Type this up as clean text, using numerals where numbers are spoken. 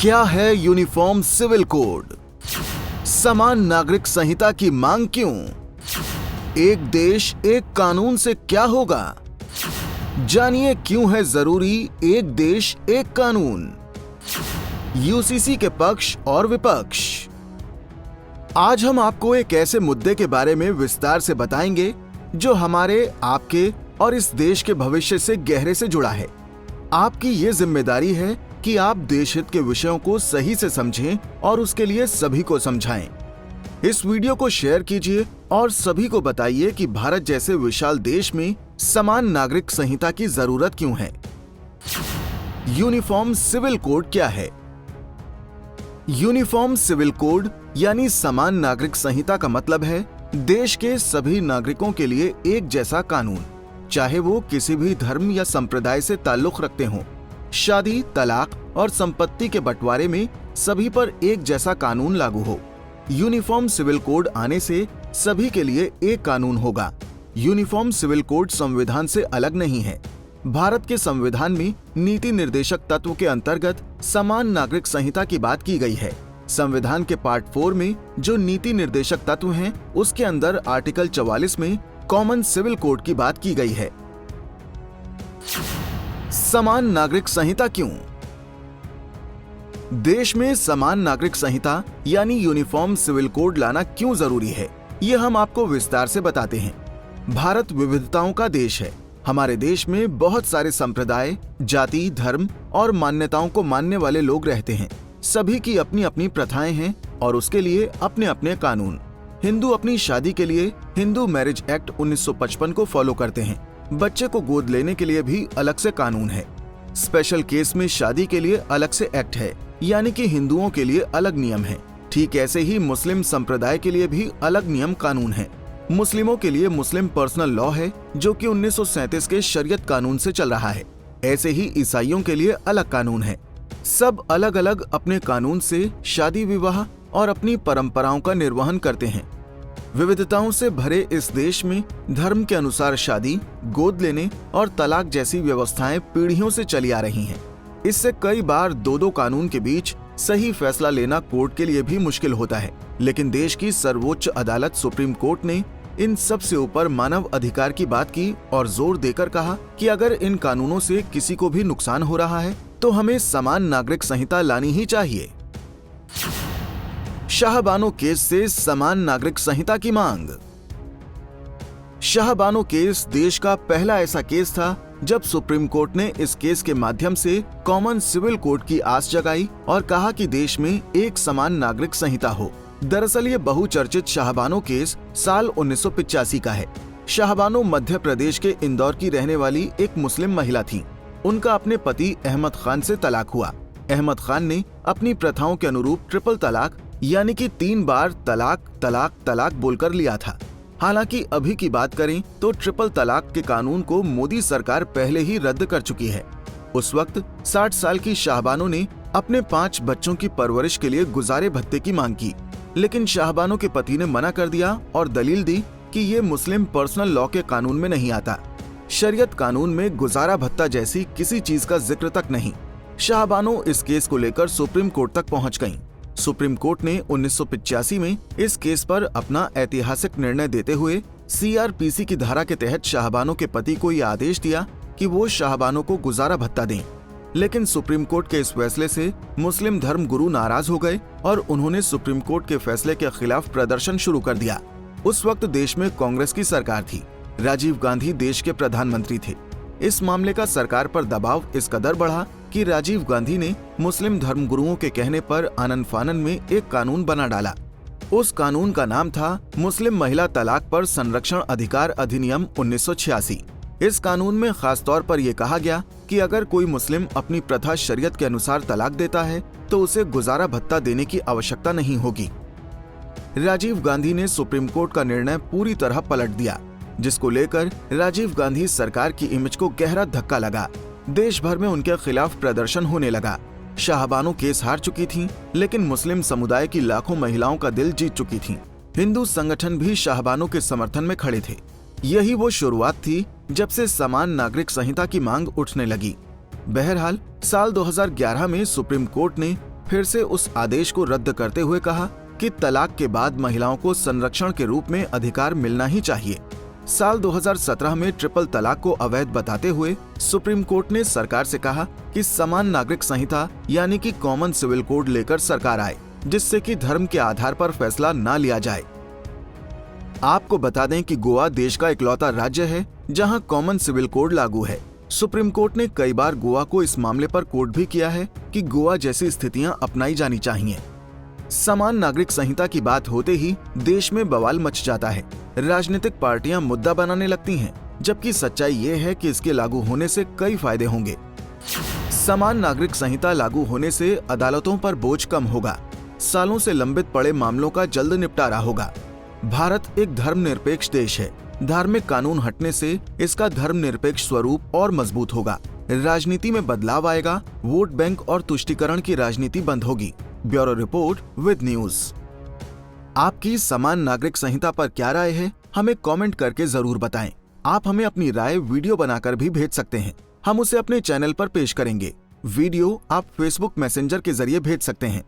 क्या है uniform civil code? समान नागरिक संहिता की मांग क्यों? एक देश एक कानून से क्या होगा? जानिए क्यों है जरूरी एक देश एक कानून। यूसीसी के पक्ष और विपक्ष। आज हम आपको एक ऐसे मुद्दे के बारे में विस्तार से बताएंगे जो हमारे, आपके और इस देश के भविष्य से गहरे से जुड़ा है। आपकी ये जिम्मेदारी है कि आप देश हित के विषयों को सही से समझें और उसके लिए सभी को समझाएं। इस वीडियो को शेयर कीजिए और सभी को बताइए कि भारत जैसे विशाल देश में समान नागरिक संहिता की जरूरत क्यों है। यूनिफॉर्म सिविल कोड क्या है? यूनिफॉर्म सिविल कोड यानी समान नागरिक संहिता का मतलब है देश के सभी नागरिकों के लिए एक जैसा कानून, चाहे वो किसी भी धर्म या संप्रदाय से ताल्लुक रखते हों। शादी, तलाक और संपत्ति के बंटवारे में सभी पर एक जैसा कानून लागू हो। यूनिफॉर्म सिविल कोड आने से सभी के लिए एक कानून होगा। यूनिफॉर्म सिविल कोड संविधान से अलग नहीं है। भारत के संविधान में नीति निर्देशक तत्व के अंतर्गत समान नागरिक संहिता की बात की गई है। संविधान के पार्ट 4 में जो नीति निर्देशक तत्व हैं, उसके अंदर आर्टिकल 44 में कॉमन सिविल कोड की बात की गई है। समान नागरिक संहिता क्यों? देश में समान नागरिक संहिता यानी यूनिफॉर्म सिविल कोड लाना क्यों जरूरी है, ये हम आपको विस्तार से बताते हैं। भारत विविधताओं का देश है। हमारे देश में बहुत सारे संप्रदाय, जाति, धर्म और मान्यताओं को मानने वाले लोग रहते हैं। सभी की अपनी अपनी प्रथाएं हैं और उसके लिए अपने अपने कानून। हिंदू अपनी शादी के लिए हिंदू मैरिज एक्ट 1955 को फॉलो करते हैं। बच्चे को गोद लेने के लिए भी अलग से कानून है। स्पेशल केस में शादी के लिए अलग से एक्ट है, यानी कि हिंदुओं के लिए अलग नियम है। ठीक ऐसे ही मुस्लिम संप्रदाय के लिए भी अलग नियम कानून है। मुस्लिमों के लिए मुस्लिम पर्सनल लॉ है, जो कि 1937 के शरीयत कानून से चल रहा है। ऐसे ही ईसाइयों के लिए अलग कानून है। सब अलग अलग अपने कानून से शादी विवाह और अपनी परंपराओं का निर्वहन करते हैं। विविधताओं से भरे इस देश में धर्म के अनुसार शादी, गोद लेने और तलाक जैसी व्यवस्थाएं पीढ़ियों से चली आ रही हैं। इससे कई बार दो कानून के बीच सही फैसला लेना कोर्ट के लिए भी मुश्किल होता है। लेकिन देश की सर्वोच्च अदालत सुप्रीम कोर्ट ने इन सब से ऊपर मानव अधिकार की बात की और जोर देकर कहा कि अगर इन कानूनों से किसी को भी नुकसान हो रहा है तो हमें समान नागरिक संहिता लानी ही चाहिए। शाहबानो केस से समान नागरिक संहिता की मांग। शाहबानो केस देश का पहला ऐसा केस था जब सुप्रीम कोर्ट ने इस केस के माध्यम से कॉमन सिविल कोड की आस जगाई और कहा कि देश में एक समान नागरिक संहिता हो। दरअसल ये बहुचर्चित शाहबानो केस साल 1985 का है। शाहबानो मध्य प्रदेश के इंदौर की रहने वाली एक मुस्लिम महिला थी। उनका अपने पति अहमद खान से तलाक हुआ। अहमद खान ने अपनी प्रथाओं के अनुरूप ट्रिपल तलाक यानी कि 3 बार तलाक तलाक तलाक बोलकर लिया था। हालांकि अभी की बात करें तो ट्रिपल तलाक के कानून को मोदी सरकार पहले ही रद्द कर चुकी है। उस वक्त 60 साल की शाहबानो ने अपने 5 बच्चों की परवरिश के लिए गुजारे भत्ते की मांग की, लेकिन शाहबानो के पति ने मना कर दिया और दलील दी कि ये मुस्लिम पर्सनल लॉ के कानून में नहीं आता। शरीयत कानून में गुजारा भत्ता जैसी किसी चीज का जिक्र तक नहीं। शाहबानो इस केस को लेकर सुप्रीम कोर्ट तक पहुंच गईं। सुप्रीम कोर्ट ने 1985 में इस केस पर अपना ऐतिहासिक निर्णय देते हुए सीआरपीसी की धारा के तहत शाहबानो के पति को यह आदेश दिया कि वो शाहबानो को गुजारा भत्ता दें। लेकिन सुप्रीम कोर्ट के इस फैसले से मुस्लिम धर्म गुरु नाराज हो गए और उन्होंने सुप्रीम कोर्ट के फैसले के खिलाफ प्रदर्शन शुरू कर दिया। उस वक्त देश में कांग्रेस की सरकार थी। राजीव गांधी देश के प्रधानमंत्री थे। इस मामले का सरकार पर दबाव इस कदर बढ़ा कि राजीव गांधी ने मुस्लिम धर्म गुरुओं के कहने पर आनन फानन में एक कानून बना डाला। उस कानून का नाम था मुस्लिम महिला तलाक पर संरक्षण अधिकार अधिनियम 1986। इस कानून में खास तौर पर यह कहा गया कि अगर कोई मुस्लिम अपनी प्रथा शरीयत के अनुसार तलाक देता है तो उसे गुजारा भत्ता देने की आवश्यकता नहीं होगी। राजीव गांधी ने सुप्रीम कोर्ट का निर्णय पूरी तरह पलट दिया, जिसको लेकर राजीव गांधी सरकार की इमेज को गहरा धक्का लगा। देश भर में उनके खिलाफ प्रदर्शन होने लगा। शाहबानो केस हार चुकी थीं, लेकिन मुस्लिम समुदाय की लाखों महिलाओं का दिल जीत चुकी थीं। हिंदू संगठन भी शाहबानो के समर्थन में खड़े थे। यही वो शुरुआत थी जब से समान नागरिक संहिता की मांग उठने लगी। बहरहाल साल 2011 में सुप्रीम कोर्ट ने फिर से उस आदेश को रद्द करते हुए कहा कि तलाक के बाद महिलाओं को संरक्षण के रूप में अधिकार मिलना ही चाहिए। साल 2017 में ट्रिपल तलाक को अवैध बताते हुए सुप्रीम कोर्ट ने सरकार से कहा कि समान नागरिक संहिता यानी कि कॉमन सिविल कोड लेकर सरकार आए, जिससे कि धर्म के आधार पर फैसला न लिया जाए। आपको बता दें कि गोवा देश का इकलौता राज्य है जहां कॉमन सिविल कोड लागू है। सुप्रीम कोर्ट ने कई बार गोवा को इस मामले पर कोट भी किया है कि गोवा जैसी स्थितियां अपनाई जानी चाहिए। समान नागरिक संहिता की बात होते ही देश में बवाल मच जाता है। राजनीतिक पार्टियां मुद्दा बनाने लगती हैं, जबकि सच्चाई ये है कि इसके लागू होने से कई फायदे होंगे। समान नागरिक संहिता लागू होने से अदालतों पर बोझ कम होगा। सालों से लंबित पड़े मामलों का जल्द निपटारा होगा। भारत एक धर्मनिरपेक्ष देश है। धार्मिक कानून हटने से इसका धर्मनिरपेक्ष स्वरूप और मजबूत होगा। राजनीति में बदलाव आएगा। वोट बैंक और तुष्टीकरण की राजनीति बंद होगी। Bureau report with news. आपकी समान नागरिक संहिता पर क्या राय है, हमें कमेंट करके जरूर बताएं। आप हमें अपनी राय वीडियो बनाकर भी भेज सकते हैं। हम उसे अपने चैनल पर पेश करेंगे। वीडियो आप फेसबुक मैसेंजर के जरिए भेज सकते हैं।